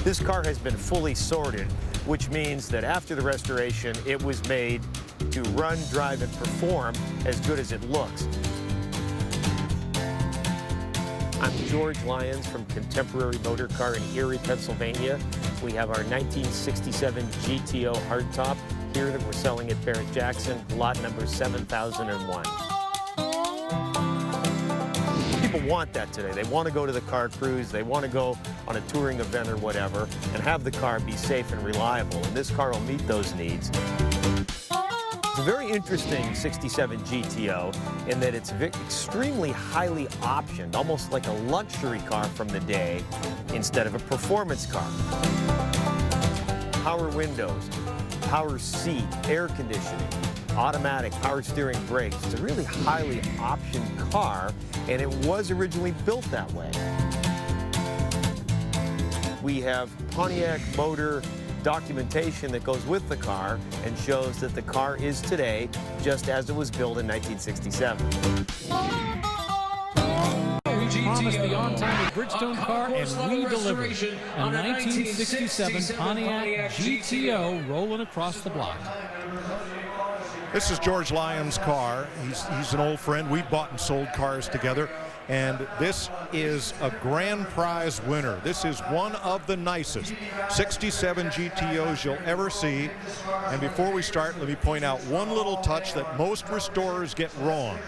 This car has been fully sorted, which means that after the restoration, it was made to run, drive, and perform as good as it looks. I'm George Lyons from Contemporary Motor Car in Erie, Pennsylvania. We have our 1967 GTO hardtop here that we're selling at Barrett Jackson, lot number 7001. People want that today. They want to go to the car cruise, they want to go on a touring event or whatever, and have the car be safe and reliable, and this car will meet those needs. It's a very interesting 67 GTO in that it's extremely highly optioned, almost like a luxury car from the day instead of a performance car. Power windows, power seat, air conditioning, automatic power steering brakes. It's a really highly optioned car, and it was originally built that way. We have Pontiac motor documentation that goes with the car and shows that the car is today just as it was built in 1967. We promised the on-time with Bridgestone car, and we delivered. A 1967 Pontiac GTO rolling across the block. This is George Lyons' car. He's an old friend. We bought and sold cars together. And this is a grand prize winner. This is one of the nicest 67 GTOs you'll ever see. And before we start, let me point out one little touch that most restorers get wrong.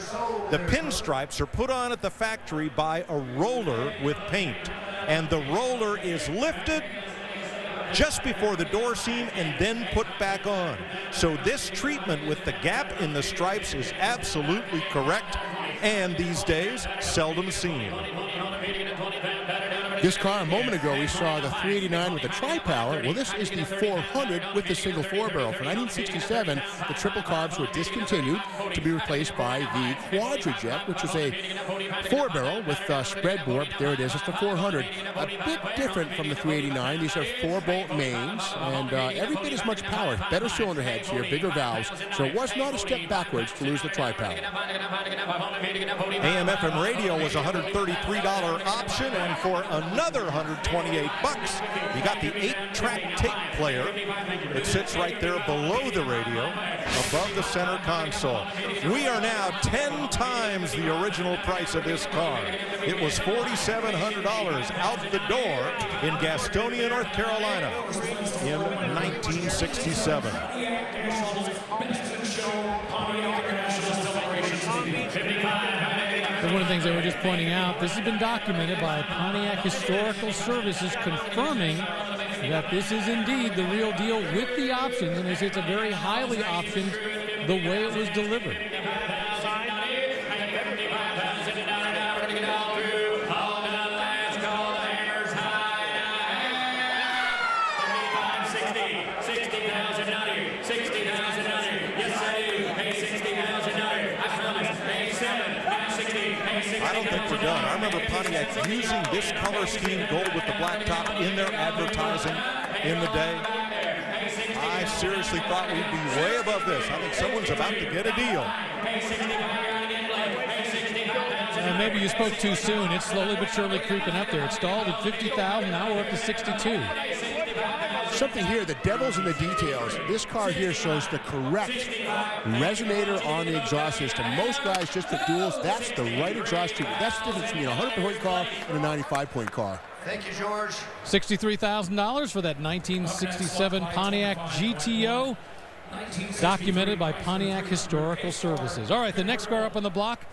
The pinstripes are put on at the factory by a roller with paint. And the roller is lifted just before the door seam and then put back on. So this treatment with the gap in the stripes is absolutely correct, and these days seldom seen. This car, a moment ago, we saw the 389 with the tri-power. Well, this is the 400 with the single four-barrel. For 1967, the triple carbs were discontinued to be replaced by the Quadrajet, which is a four-barrel with spread bore. But there it is, it's the 400. A bit different from the 389. These are four-bolt mains, and every bit as much power. Better cylinder heads here, bigger valves. So it was not a step backwards to lose the tri-power. AM/FM radio was a $133 option, and for another $128, you got the 8-track tape player. It sits right there below the radio, above the center console. We are now 10 times the original price of this car. It was $4,700 out the door in Gastonia, North Carolina in 1967. One of the things they were just pointing out, this has been documented by Pontiac Historical Services, confirming that this is indeed the real deal with the options, and it's a very highly optioned the way it was delivered. I don't think we're done. I remember Pontiac using this color scheme, gold with the black top, in their advertising in the day. I seriously thought we'd be way above this. I think someone's about to get a deal. Maybe you spoke too soon. It's slowly but surely creeping up there. It stalled at 50,000. Now we're up to 62. Something here, the devil's in the details. This car here shows the correct resonator on the exhaust system. Most guys just put duals. That's the right exhaust tube. That's the difference between a 100-point car and a 95-point car. Thank you, George. $63,000 for that 1967 Pontiac GTO, documented by Pontiac Historical Services. All right, the next car up on the block.